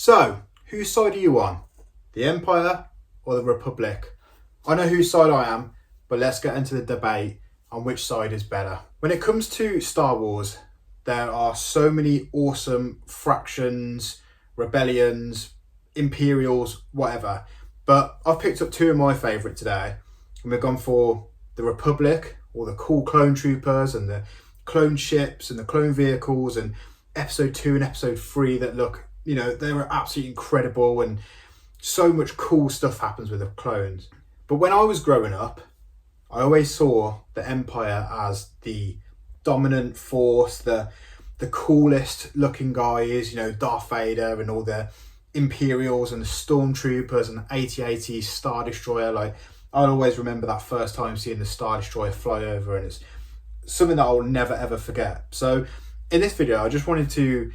So, whose side are you on? The Empire or the Republic? I know whose side I am, but let's get into the debate on which side is better. When it comes to Star Wars, there are so many awesome fractions, rebellions, imperials, whatever. But I've picked up two of my favourite today, and we've gone for the Republic, or the cool clone troopers and the clone ships and the clone vehicles, and episode 2 and episode 3 that look, they were absolutely incredible, and so much cool stuff happens with the clones. But when I was growing up, I always saw the Empire as the dominant force, the coolest looking guys, Darth Vader and all the Imperials and the Stormtroopers and the AT-AT Star Destroyer. Like, I'll always remember that first time seeing the Star Destroyer fly over, and it's something that I'll never ever forget. So in this video, I just wanted to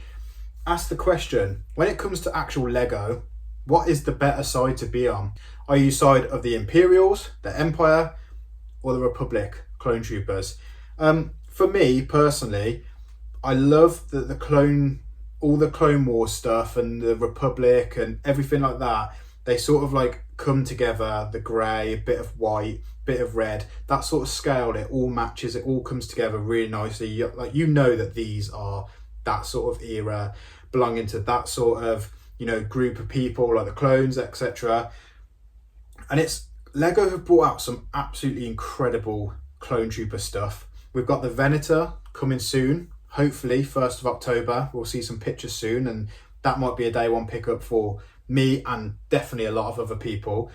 ask the question, when it comes to actual Lego, what is the better side to be on? Are you side of the Imperials, the Empire, or the Republic clone troopers? For me personally, I love all the Clone Wars stuff and the Republic and everything like that. They sort of like come together, the grey, a bit of white, bit of red, that sort of scale, it all matches, it all comes together really nicely. That these are that sort of era, belonging to that sort of, group of people, like the clones, etc. And Lego have brought out some absolutely incredible clone trooper stuff. We've got the Venator coming soon, hopefully 1st of October. We'll see some pictures soon, and that might be a day one pickup for me and definitely a lot of other people.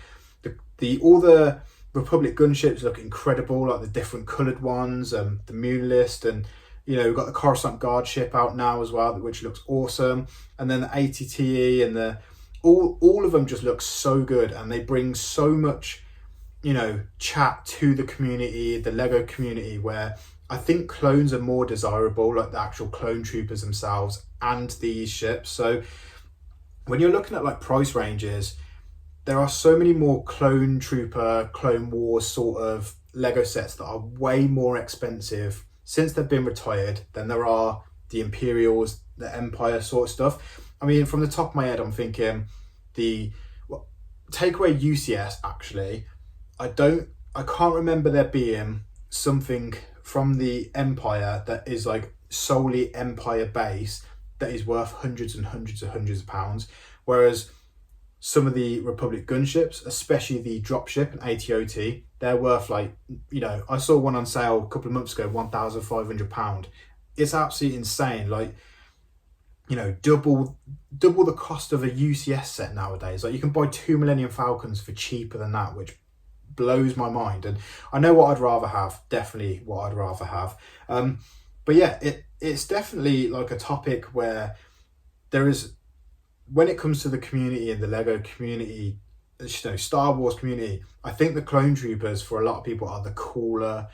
All the Republic gunships look incredible, like the different coloured ones, the Moonlist, and we've got the Coruscant Guard ship out now as well, which looks awesome. And then the ATTE and all of them just look so good, and they bring so much, chat to the community, the Lego community, where I think clones are more desirable, like the actual clone troopers themselves and these ships. So when you're looking at like price ranges, there are so many more clone trooper, Clone Wars sort of Lego sets that are way more expensive since they've been retired than there are the Imperials, the Empire sort of stuff. I mean, from the top of my head, I'm thinking take away UCS actually. I can't remember there being something from the Empire that is like solely Empire base that is worth hundreds and hundreds and hundreds of pounds, whereas some of the Republic gunships, especially the dropship and AT-OT, they're worth like, I saw one on sale a couple of months ago, £1,500. It's absolutely insane. Like, double the cost of a UCS set nowadays. Like, you can buy 2 Millennium Falcons for cheaper than that, which blows my mind. And I know what I'd rather have, definitely what I'd rather have. But yeah, it's definitely like a topic where there is, when it comes to the community and the Lego community, Star Wars community, I think the clone troopers for a lot of people are the cooler,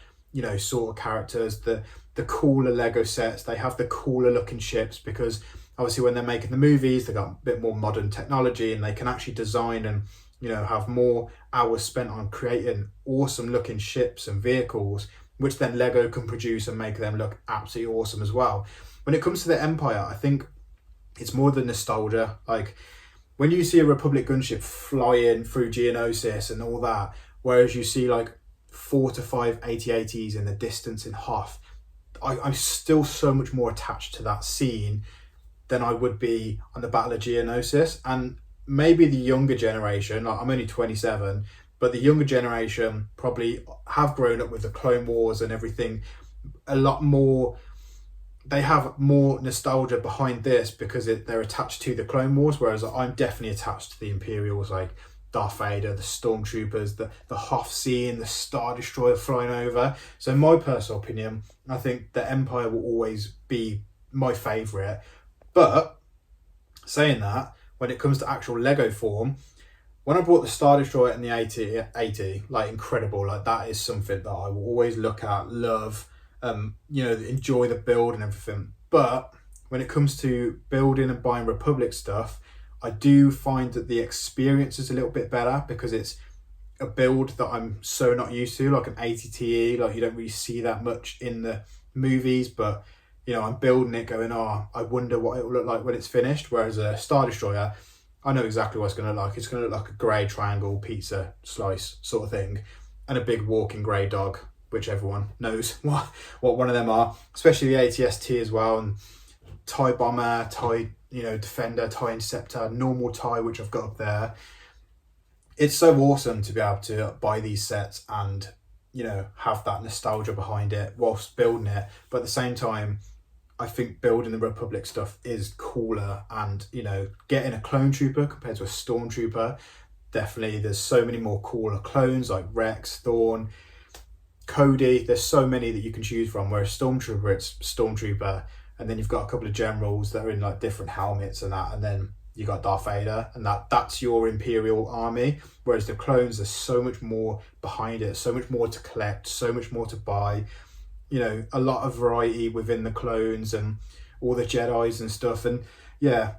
sort of characters, the cooler Lego sets. They have the cooler looking ships because obviously when they're making the movies, they've got a bit more modern technology, and they can actually design and, have more hours spent on creating awesome looking ships and vehicles, which then Lego can produce and make them look absolutely awesome as well. When it comes to the Empire, I think it's more the nostalgia. Like, when you see a Republic gunship flying through Geonosis and all that, whereas you see like 4 to 5 AT-ATs in the distance in Hoth, I'm still so much more attached to that scene than I would be on the Battle of Geonosis. And maybe the younger generation, like I'm only 27, but the younger generation probably have grown up with the Clone Wars and everything a lot more. They have more nostalgia behind this because they're attached to the Clone Wars, whereas I'm definitely attached to the Imperials, like Darth Vader, the Stormtroopers, the Hoth scene, the Star Destroyer flying over. So in my personal opinion, I think the Empire will always be my favourite. But saying that, when it comes to actual Lego form, when I bought the Star Destroyer and the AT, like incredible, like that is something that I will always look at, love, enjoy the build and everything. But when it comes to building and buying Republic stuff, I do find that the experience is a little bit better because it's a build that I'm so not used to, like an ATTE, like you don't really see that much in the movies, but I'm building it going, I wonder what it will look like when it's finished. Whereas a Star Destroyer, I know exactly what it's going to look like. It's going to look like a grey triangle pizza slice sort of thing, and a big walking grey dog, which everyone knows what one of them are, especially the ATST as well, and TIE Bomber, TIE, Defender, TIE Interceptor, normal TIE, which I've got up there. It's so awesome to be able to buy these sets and, have that nostalgia behind it whilst building it. But at the same time, I think building the Republic stuff is cooler, and, getting a clone trooper compared to a stormtrooper, definitely there's so many more cooler clones like Rex, Thorn, Cody. There's so many that you can choose from, whereas Stormtrooper, it's Stormtrooper, and then you've got a couple of generals that are in like different helmets and that, and then you got Darth Vader, and that's your Imperial army. Whereas the clones, there's so much more behind it, so much more to collect, so much more to buy, a lot of variety within the clones and all the Jedis and stuff. And yeah,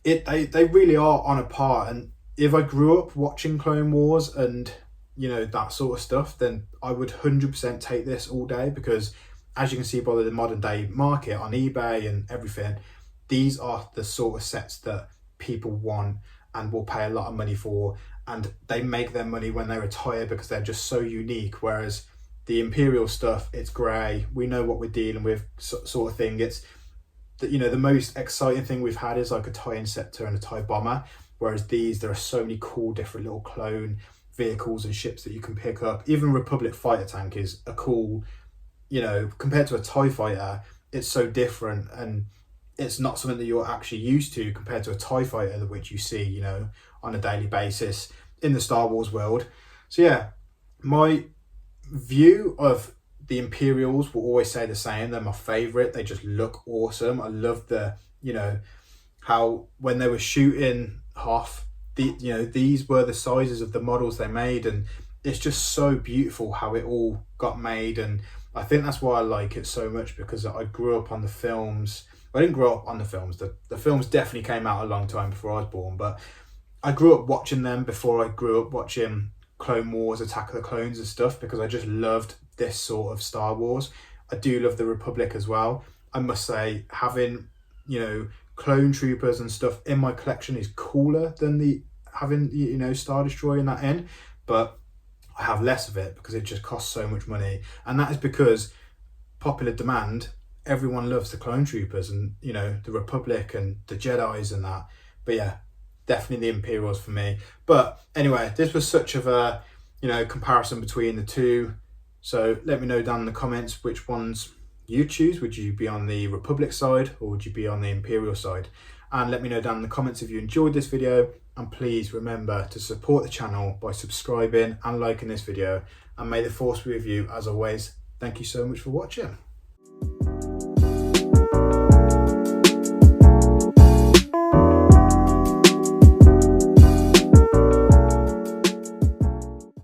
they really are on a par. And if I grew up watching Clone Wars and that sort of stuff, then I would 100% take this all day, because as you can see by the modern day market on eBay and everything, these are the sort of sets that people want and will pay a lot of money for, and they make their money when they retire because they're just so unique. Whereas the Imperial stuff, it's grey, we know what we're dealing with, sort of thing. It's the most exciting thing we've had is like a TIE Interceptor and a TIE Bomber, whereas there are so many cool different little clone vehicles and ships that you can pick up. Even Republic fighter tank is a cool, compared to a TIE fighter, it's so different, and it's not something that you're actually used to compared to a TIE fighter, which you see, on a daily basis in the Star Wars world. So yeah, my view of the Imperials will always say the same. They're my favourite. They just look awesome. I love the, how when they were shooting Hoth, these were the sizes of the models they made, and it's just so beautiful how it all got made. And I think that's why I like it so much, because I grew up on the films. I didn't grow up on the films. The films definitely came out a long time before I was born, but I grew up watching them before I grew up watching Clone Wars, Attack of the Clones and stuff, because I just loved this sort of Star Wars. I do love the Republic as well. I must say, having, clone troopers and stuff in my collection is cooler than having, Star Destroyer in that end, but I have less of it because it just costs so much money. And that is because popular demand, everyone loves the clone troopers and, the Republic and the Jedis and that. But yeah, definitely the Imperials for me. But anyway, this was such of a, comparison between the two. So let me know down in the comments which ones you choose. Would you be on the Republic side or would you be on the Imperial side? And let me know down in the comments if you enjoyed this video. And please remember to support the channel by subscribing and liking this video. And may the force be with you as always. Thank you so much for watching.